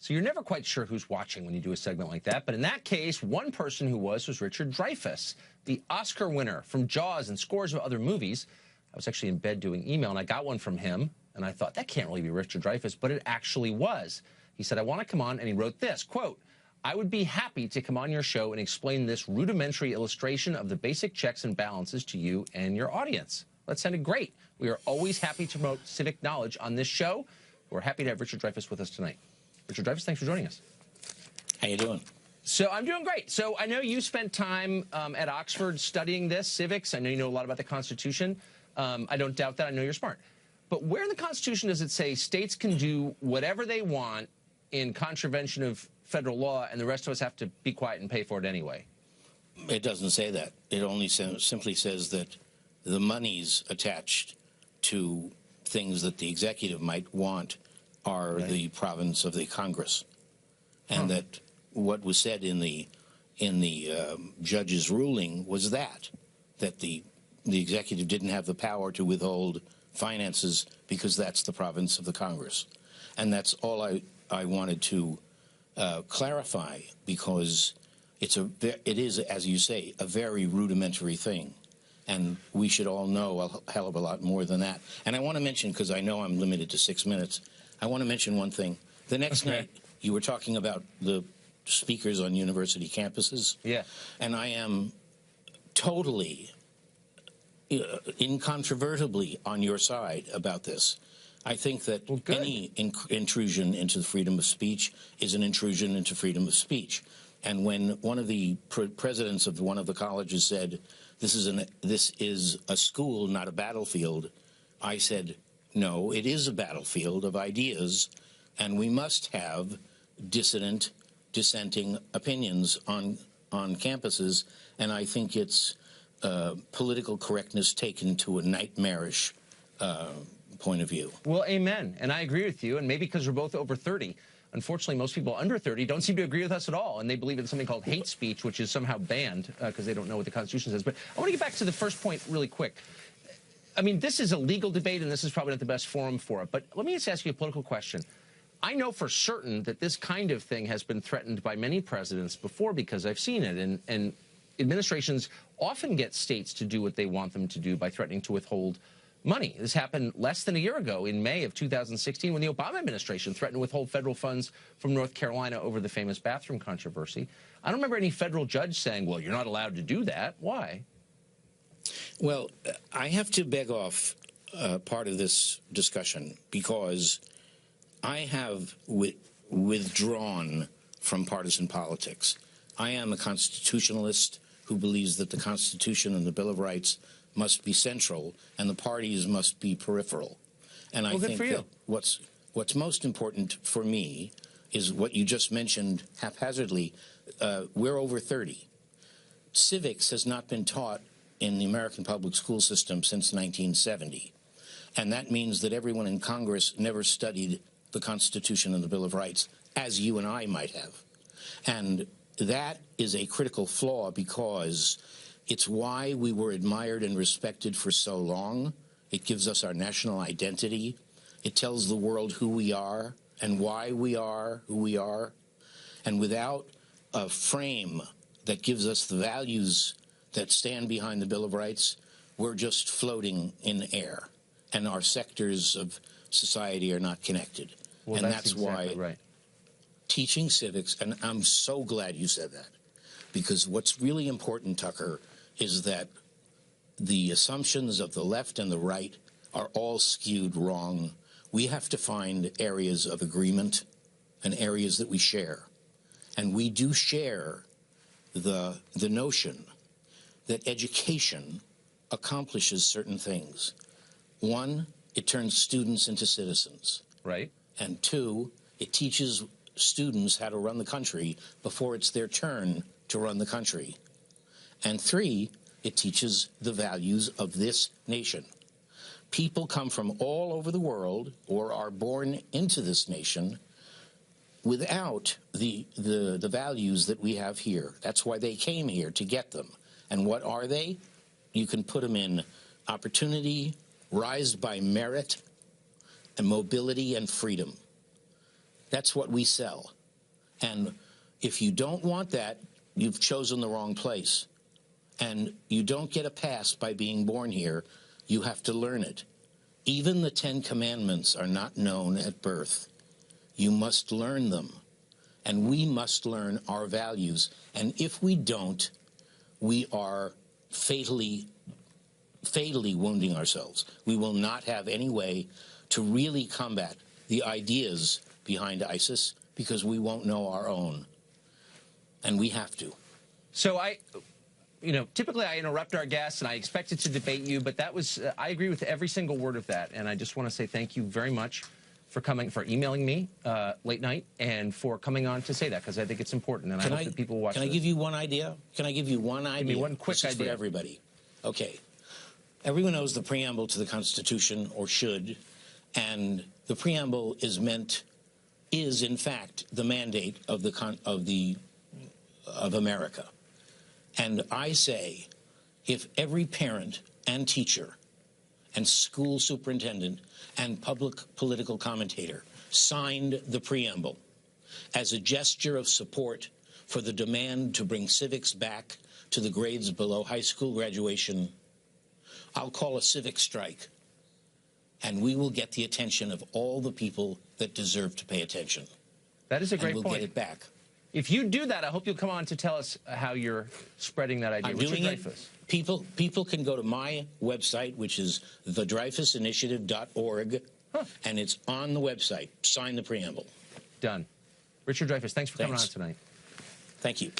So you're never quite sure who's watching when you do a segment like that. But in that case, one person who was Richard Dreyfuss, the Oscar winner from Jaws and scores of other movies. I was actually in bed doing email, and I got one from him, and I thought, that can't really be Richard Dreyfuss, but it actually was. He said, I want to come on, and he wrote this, quote, I would be happy to come on your show and explain this rudimentary illustration of the basic checks and balances to you and your audience. That sounded great. We are always happy to promote civic knowledge on this show. We're happy to have Richard Dreyfuss with us tonight. Richard Dreyfuss, thanks for joining us. How you doing? So I'm doing great. So I know you spent time at Oxford studying this, civics. I know you know a lot about the Constitution. I don't doubt that. I know you're smart. But where in the Constitution does it say states can do whatever they want in contravention of federal law, and the rest of us have to be quiet and pay for it anyway? It doesn't say that. It only simply says that the monies attached to things that the executive might want are the province of the Congress, and that what was said in the judge's ruling was that the executive didn't have the power to withhold finances because that's the province of the Congress, and that's all I wanted to clarify, because it is, as you say, a very rudimentary thing, and we should all know a hell of a lot more than that. And I want to mention, because I know I'm limited to 6 minutes, I want to mention one thing. The next night, you were talking about the speakers on university campuses. Yeah. And I am totally, incontrovertibly on your side about this. I think that any intrusion into the freedom of speech is an intrusion into freedom of speech. And when one of the presidents of one of the colleges said, this is a school, not a battlefield, I said, no, it is a battlefield of ideas, and we must have dissenting opinions on campuses. And I think it's political correctness taken to a nightmarish point of view. Well, amen. And I agree with you. And maybe because we're both over 30, unfortunately, most people under 30 don't seem to agree with us at all. And they believe in something called hate speech, which is somehow banned because they don't know what the Constitution says. But I want to get back to the first point really quick. I mean, this is a legal debate, and this is probably not the best forum for it. But let me just ask you a political question. I know for certain that this kind of thing has been threatened by many presidents before, because I've seen it. And administrations often get states to do what they want them to do by threatening to withhold money. This happened less than a year ago in May of 2016 when the Obama administration threatened to withhold federal funds from North Carolina over the famous bathroom controversy. I don't remember any federal judge saying, well, you're not allowed to do that. Why? Well, I have to beg off part of this discussion because I have withdrawn from partisan politics. I am a constitutionalist who believes that the Constitution and the Bill of Rights must be central and the parties must be peripheral. And I think that what's most important for me is what you just mentioned haphazardly. We're over 30. Civics has not been taught in the American public school system since 1970. And that means that everyone in Congress never studied the Constitution and the Bill of Rights, as you and I might have. And that is a critical flaw, because it's why we were admired and respected for so long. It gives us our national identity. It tells the world who we are and why we are who we are. And without a frame that gives us the values that stand behind the Bill of Rights, we're just floating in air, and our sectors of society are not connected. Well, and that's exactly why teaching civics, and I'm so glad you said that, because what's really important, Tucker, is that the assumptions of the left and the right are all skewed wrong. We have to find areas of agreement and areas that we share. And we do share the notion that education accomplishes certain things. One, it turns students into citizens. Right. And two, it teaches students how to run the country before it's their turn to run the country. And three, it teaches the values of this nation. People come from all over the world or are born into this nation without the values that we have here. That's why they came here, to get them. And what are they? You can put them in opportunity, rise by merit, and mobility and freedom. That's what we sell. And if you don't want that, you've chosen the wrong place. And you don't get a pass by being born here. You have to learn it. Even the 10 Commandments are not known at birth. You must learn them. And we must learn our values. And if we don't, we are fatally wounding ourselves. We will not have any way to really combat the ideas behind ISIS because we won't know our own. And we have to. So typically I interrupt our guests and I expected to debate you, but that was, I agree with every single word of that. And I just want to say thank you very much for emailing me late night and for coming on to say that, because I think it's important. And I hope that people watch Can I give you one idea? Can I give you one idea? Give me one quick idea. For everybody. Okay. Everyone knows the preamble to the Constitution, or should, and the preamble is in fact the mandate of America. And I say, if every parent and teacher and school superintendent and public political commentator signed the preamble as a gesture of support for the demand to bring civics back to the grades below high school graduation, I'll call a civic strike, and we will get the attention of all the people that deserve to pay attention. That is a great point. We'll get it back. If you do that, I hope you'll come on to tell us how you're spreading that idea. I'm Richard doing Dreyfuss. it. People can go to my website, which is thedreyfussinitiative.org, and it's on the website. Sign the preamble. Done. Richard Dreyfuss, thanks for coming on tonight. Thank you.